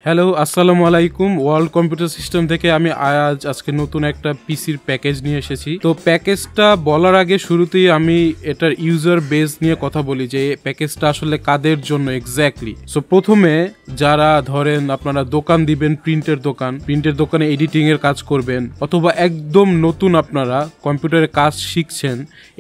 Hello আসসালামু আলাইকুম world computer system থেকে আমি আজকে নতুন একটা পিসির প্যাকেজ নিয়ে এসেছি। তো প্যাকেজটা বলার আগে শুরুতেই আমি এটার ইউজার বেস নিয়ে কথা বলি যে প্যাকেজটা আসলে কাদের জন্য এক্স্যাক্টলি। সো প্রথমে যারা ধরেন আপনারা দোকান দিবেন, প্রিন্টের দোকানে এডিটিং এর কাজ করবেন, অথবা একদম নতুন আপনারা কম্পিউটারে কাজ শিখছেন,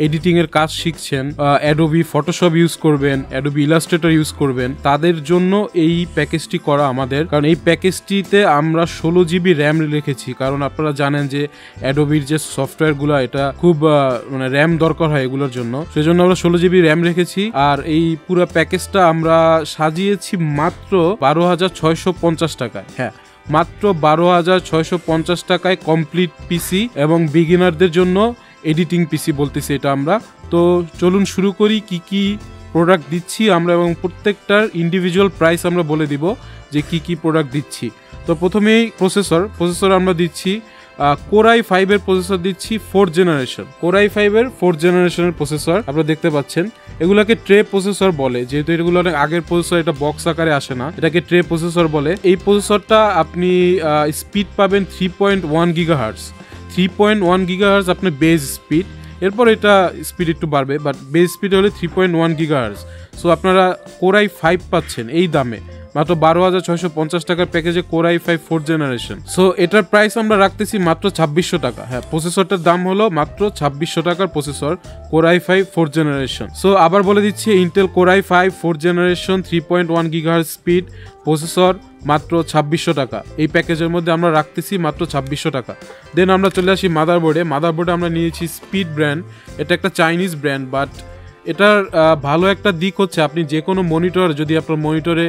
এডিটিং এর কাজ শিখছেন, অ্যাডোবি ফটোশপ ইউজ করবেন, অ্যাডোবি ইলাস্ট্রেটর ইউজ করবেন, তাদের জন্য এই প্যাকেজটি করা আমাদের। কারণ এই প্যাকেজটিতে আমরা 16 জিবি র্যাম রেখেছি, কারণ আপনারা জানেন যে অ্যাডোবির যে সফটওয়্যারগুলো এটা খুব মানে র্যাম দরকার হয় এগুলোর জন্য, সেজন্য আমরা 16 জিবি র্যাম রেখেছি। আর এই পুরো প্যাকেজটা আমরা সাজিয়েছি মাত্র 12,650 টাকায়। হ্যাঁ, মাত্র 12,650 টাকায় কমপ্লিট পিসি এবং বিগিনারদের জন্য এডিটিং পিসি বলতেছি এটা আমরা। তো চলুন শুরু করি কি কি প্রোডাক্ট দিচ্ছি আমরা, এবং প্রত্যেকটার ইন্ডিভিজুয়াল প্রাইস আমরা বলে দিব যে কি কি প্রোডাক্ট দিচ্ছি। তো প্রথমেই প্রসেসর আমরা দিচ্ছি Core i5 এর প্রসেসর দিচ্ছি 4th জেনারেশন, Core i5 এর 4th জেনারেশনের প্রসেসর আপনারা দেখতে পাচ্ছেন। এগুলাকে ট্রে প্রসেসর বলে, যেহেতু এগুলো অনেক আগের প্রসেসর, এটা বক্স আকারে আসে না, এটাকে ট্রে প্রসেসর বলে। এই প্রসেসরটা আপনি স্পিড পাবেন 3.1 গিগাহার্টজ। 3.1 গিগাহার্টজ আপনার বেস স্পিড, এরপর এটা স্পিড একটু বাড়বে, বাট বেস স্পিড হলে 3.1 গিগাহার্টজ। সো আপনারা Core i5 পাচ্ছেন এই দামে মাত্র 12,650 টাকার প্যাকেজে Core i5 4th generation. So এটার প্রাইস আমরা রাখতেছি মাত্র 2600 টাকা। হ্যাঁ, প্রসেসরটার দাম হলো মাত্র 2600 টাকার processor Core i5 4th generation. So আবার বলে দিচ্ছি, Intel Core i5 4th generation 3.1 gigahertz speed processor মাত্র 2600 টাকা। এই প্যাকেজের মধ্যে আমরা রাখতেছি মাত্র 2600 টাকা। দেন আমরা চলে আসি মাদারবোর্ডে আমরা নিয়েছি স্পিড ব্র্যান্ড। এটা একটা চাইনিজ ব্র্যান্ড, বাট এটার ভালো একটা দিক হচ্ছে আপনি যে কোনো মনিটর, যদি আপনার মনিটরে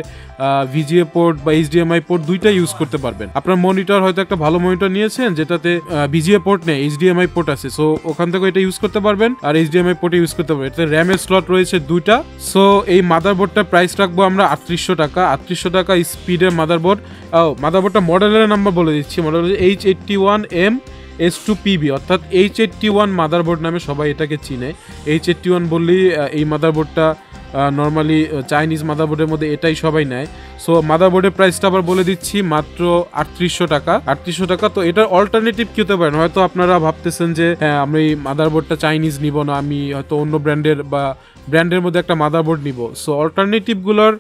VGA পোর্ট বা HDMI পোর্ট দুইটা ইউজ করতে পারবেন। আপনার মনিটর হয়তো একটা ভালো মনিটর নিয়েছেন যেটাতে VGA পোর্ট নেই, HDMI পোর্ট আছে, সো ওখান থেকে এটা ইউজ করতে পারবেন, আর HDMI পোর্টে ইউজ করতে পারবেন। এতে র্যামের স্লট রয়েছে দুইটা। সো এই মাদারবোর্ডটার প্রাইস রাখবো আমরা 3800 টাকা। 3800 টাকা স্পিডের মাদারবোর্ড। মাদারবোর্ডটা মডেলের নাম্বার বলে দিচ্ছি, মডেল হচ্ছে H81M S2PB, অর্থাৎ H81 মাদারবোর্ড নামে সবাই এটাকে চিনে। H81 বললেই এই মাদারবোর্ডটা নর্মালি চাইনিজ মাদারবোর্ডের মধ্যে এটাই সবাই নেয়। সো মাদারবোর্ডের প্রাইসটা আবার বলে দিচ্ছি মাত্র 3800 টাকা। 3800 টাকা। তো এটার অল্টারনেটিভ কি হতে পারেন? হয়তো আপনারা ভাবতেছেন যে হ্যাঁ, আমি এই মাদারবোর্ডটা চাইনিজ নিব না, আমি হয়তো অন্য ব্র্যান্ডের মধ্যে একটা মাদারবোর্ড নিব। সো অল্টারনেটিভগুলোর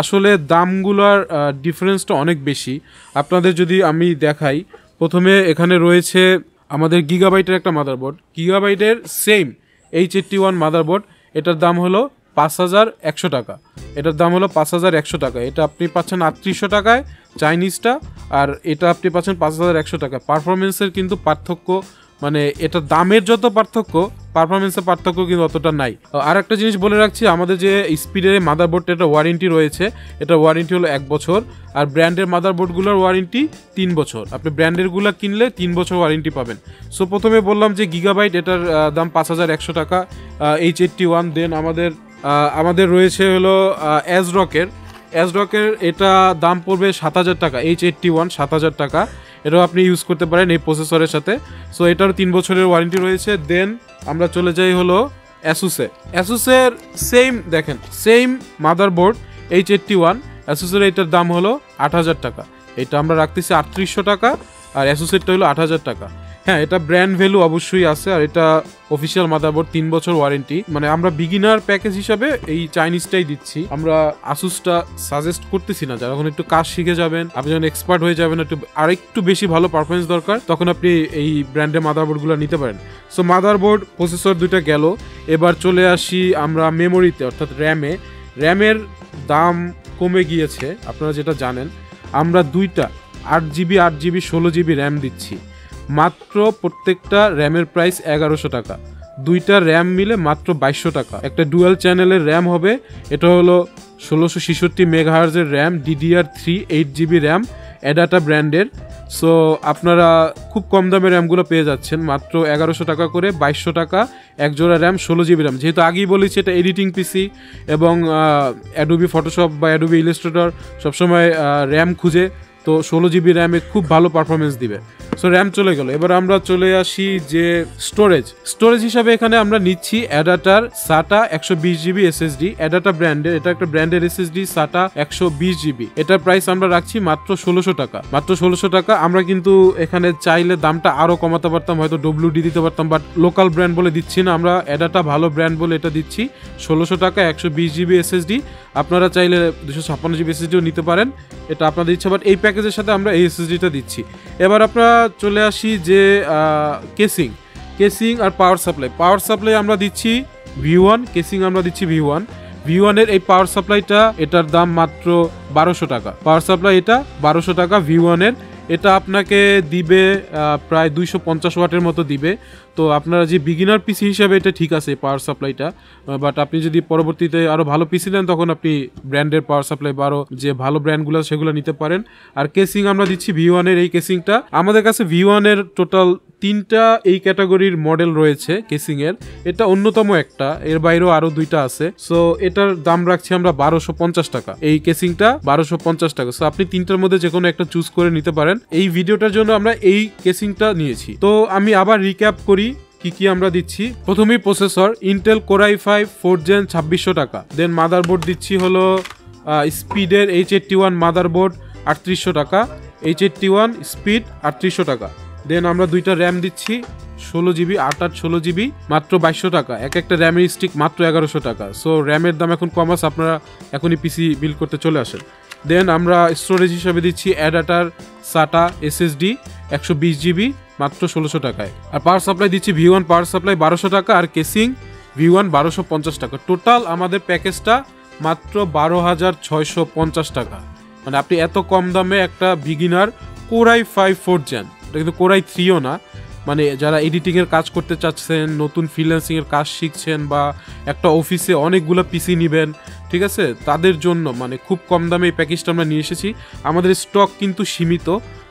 আসলে দামগুলোর ডিফারেন্সটা অনেক বেশি। আপনাদের যদি আমি দেখাই, প্রথমে এখানে রয়েছে আমাদের গিগাবাইটের একটা মাদারবোর্ড, গিগাবাইটের সেম H81 মাদারবোর্ড। এটার দাম হলো 5100 টাকা। এটার দাম হলো 5100 টাকা। এটা আপনি পাচ্ছেন 3800 টাকায় চাইনিজটা, আর এটা আপনি পাচ্ছেন 5100 টাকা। পারফরমেন্সের কিন্তু পার্থক্য, মানে এটা দামের যত পার্থক্য, পারফরমেন্সের পার্থক্য কিন্তু অতটা নাই। আর একটা জিনিস বলে রাখছি, আমাদের যে স্পিডের মাদারবোর্ডটা, এটা ওয়ারেন্টি রয়েছে। এটা ওয়ারেন্টি হলো 1 বছর, আর ব্র্যান্ডের মাদারবোর্ডগুলোর ওয়ারেন্টি 3 বছর। আপনি ব্র্যান্ডেরগুলো কিনলে 3 বছর ওয়ারেন্টি পাবেন। সো প্রথমে বললাম যে গিগাবাইট, এটার দাম 5100 টাকা H81। দেন আমাদের রয়েছে হলো অ্যাজরকের, এটা দাম পড়বে 7000 টাকা। H81 7000 টাকা। এটাও আপনি ইউজ করতে পারেন এই প্রসেসরের সাথে। সো এটারও 3 বছরের ওয়ারেন্টি রয়েছে। দেন আমরা চলে যাই হলো অ্যাসুসের সেম মাদারবোর্ড H81, অ্যাসুসের এটার দাম হলো 8000 টাকা। এটা আমরা রাখতেছি 3800 টাকা, আর অ্যাসুসেরটা হলো 8000 টাকা। হ্যাঁ, এটা ব্র্যান্ড ভ্যালু অবশ্যই আছে, আর এটা অফিসিয়াল মাদারবোর্ড, 3 বছর ওয়ারেন্টি। মানে আমরা বিগিনার প্যাকেজ হিসাবে এই চাইনিজটাই দিচ্ছি। আমরা আসুসটা সাজেস্ট করতেছি না। যখন একটু কাজ শিখে যাবেন, আপনি যখন এক্সপার্ট হয়ে যাবেন, আরেকটু বেশি ভালো পারফরমেন্স দরকার, তখন আপনি এই ব্র্যান্ডের মাদারবোর্ডগুলো নিতে পারেন। সো মাদারবোর্ড, প্রসেসর দুইটা গেল। এবার চলে আসি আমরা মেমোরিতে, অর্থাৎ র্যামের দাম কমে গিয়েছে। আপনারা যেটা জানেন, আমরা দুইটা 8GB 16 GB র্যাম দিচ্ছি। মাত্র প্রত্যেকটা র্যামের প্রাইস 1100 টাকা। দুইটা র্যাম মিলে মাত্র 2200 টাকা। একটা ডুয়াল চ্যানেলের র্যাম হবে, এটা হলো 1666 মেগাহার্জের র্যাম, DDR3 8GB র্যাম, অ্যাডাটা ব্র্যান্ডের। সো আপনারা খুব কম দামে র্যামগুলো পেয়ে যাচ্ছেন মাত্র 1100 টাকা করে। 2200 টাকা এক জোড়া র্যাম, 16 GB র্যাম। যেহেতু আগেই বলেছি এটা এডিটিং পিসি, এবং অ্যাডোবি ফটোশপ বা অ্যাডোবি ইলাস্ট্রেটর সবসময় র্যাম খুঁজে, তো 16 GB র্যামে খুব ভালো পারফরমেন্স দিবে। সো র্যাম চলে গেল। এবার আমরা চলে আসি যে স্টোরেজ হিসাবে এখানে আমরা নিচ্ছি অ্যাডাটার SATA 120GB SSD, অ্যাডাটা ব্র্যান্ডের, এটা একটা ব্র্যান্ডের SSD SATA 120GB। এটার প্রাইস আমরা রাখছি মাত্র 1600 টাকা, মাত্র 1600 টাকা। আমরা কিন্তু এখানে চাইলে দামটা আরো কমাতে পারতাম, হয়তো WD দিতে পারতাম, বাট লোকাল ব্র্যান্ড বলে দিচ্ছি না আমরা, অ্যাডাটা ভালো ব্র্যান্ড বলে এটা দিচ্ছি 1600 টাকা 120GB SSD। আপনারা চাইলে 256GB SSDও নিতে পারেন, এটা আপনাদের ইচ্ছা, বাট এই প্যাকেজের সাথে আমরা এই SSDটা দিচ্ছি। এবার আমরা চলে আসি যে কেসিং আর পাওয়ার সাপ্লাই আমরা দিচ্ছি V1, কেসিং আমরা দিচ্ছি V1 এর এই পাওয়ার সাপ্লাইটা, এটার দাম মাত্র 1200 টাকা। পাওয়ার সাপ্লাই এটা 1200 টাকা V1 এর, এটা আপনাকে দিবে প্রায় 250 ওয়াটের মতো দিবে। তো আপনারা যে বিগিনার পিসি হিসাবে এটা ঠিক আছে পাওয়ার সাপ্লাইটা, বাট আপনি যদি পরবর্তীতে আরো ভালো পিসি নেন তখন আপনি ব্র্যান্ডের পাওয়ার সাপ্লাই বা আরো যে ভালো ব্র্যান্ডগুলো সেগুলো নিতে পারেন। আর কেসিং আমরা দিচ্ছি V1 এর এই কেসিংটা। আমাদের কাছে V1 এর টোটাল 3টা এই ক্যাটাগরির মডেল রয়েছে কেসিং এর, এটা অন্যতম একটা, এর বাইরেও আরো 2টা আছে। সো এটার দাম রাখছি আমরা 1250 টাকা, এই কেসিংটা 1250 টাকা। সো আপনি 3টার মধ্যে যে কোনো একটা চুজ করে নিতে পারেন। এই ভিডিওটার জন্য আমরা এই কেসিংটা নিয়েছি। তো আমি আবার রিক্যাপ করি কি আমরা দিচ্ছি। প্রথমেই processor Intel Core i5 4th Gen 2600 টাকা। দেন মাদারবোর্ড দিচ্ছি হলো স্পিডের H81 মাদারবোর্ড 3800 টাকা, H81 স্পিড 3800 টাকা। দেন আমরা 2টা র্যাম দিচ্ছি 16GB 8/16GB মাত্র 2200 টাকা। একটা র্যামের স্টিক মাত্র 1100 টাকা। সো র্যামের দাম এখন কম আছে, আপনারা এখনই পিসি বিল্ড করতে চলে আসেন। দেন আমরা স্টোরেজ হিসাবে দিচ্ছি অ্যাডাটার SATA SSD 120GB মাত্র 1600 টাকায়। আর পাওয়ার সাপ্লাই দিচ্ছি V1 পাওয়ার সাপ্লাই 1200 টাকা, আর কেসিং V1 1250 টাকা। টোটাল আমাদের প্যাকেজটা মাত্র 12650 টাকা। মানে আপনি এত কম দামে একটা beginner Core i5 4th Gen, এটা কিন্তু Core i3ও না, মানে যারা এডিটিং এর কাজ করতে চাচ্ছেন, নতুন ফ্রিল্যান্সিং এর কাজ শিখছেন, বা একটা অফিসে অনেকগুলো পিসি নেবেন, ঠিক আছে, তাদের জন্য মানে খুব কম দামে এই প্যাকেজটা আমরা নিয়ে এসেছি। আমাদের স্টক কিন্তু সীমিত,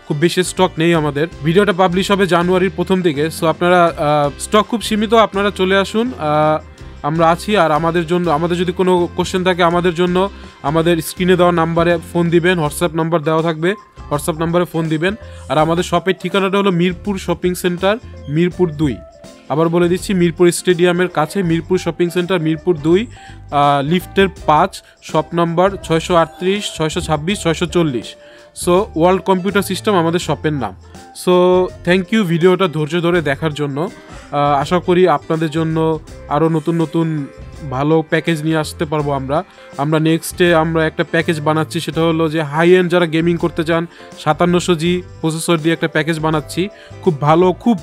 খুব বেশি স্টক নেই আমাদের। ভিডিওটা পাবলিশ হবে জানুয়ারির প্রথম দিকে। সো আপনারা স্টক খুব সীমিত, আপনারা চলে আসুন, আমরা আছি। আর আমাদের যদি কোনো কোশ্চেন থাকে আমাদের জন্য আমাদের স্ক্রিনে দেওয়া নাম্বারে ফোন দিবেন, হোয়াটসঅ্যাপ নাম্বার দেওয়া থাকবে, হোয়াটসঅ্যাপ নাম্বারে ফোন দিবেন। আর আমাদের শপের ঠিকানাটা হলো মিরপুর শপিং সেন্টার, মিরপুর 2। আবার বলে দিচ্ছি, মিরপুর স্টেডিয়ামের কাছে মিরপুর শপিং সেন্টার, মিরপুর 2, লিফটের 5, shop number 638, 626, 640। So world computer system আমাদের শপের নাম। সো থ্যাংক ইউ ভিডিওটা ধৈর্য ধরে দেখার জন্য। আশা করি আপনাদের জন্য আরও নতুন নতুন ভালো প্যাকেজ নিয়ে আসতে পারবো আমরা নেক্সটে আমরা একটা প্যাকেজ বানাচ্ছি, সেটা হলো যে হাই এন্ড যারা গেমিং করতে চান 5700G প্রসেসর দিয়ে একটা প্যাকেজ বানাচ্ছি, খুব ভালো, খুব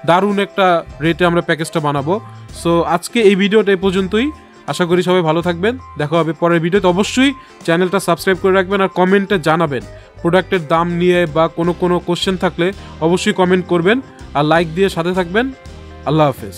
দারুণ একটা রেটে আমরা প্যাকেজটা বানাবো। সো আজকে এই ভিডিওটা এই পর্যন্তই। আশা করি সবাই ভালো থাকবেন, দেখা হবে পরের ভিডিওতে। অবশ্যই চ্যানেলটা সাবস্ক্রাইব করে রাখবেন, আর কমেন্টে জানাবেন প্রোডাক্টের দাম নিয়ে, বা কোনো কোশ্চেন থাকলে অবশ্যই কমেন্ট করবেন, আর লাইক দিয়ে সাথে থাকবেন। আল্লাহ হাফেজ।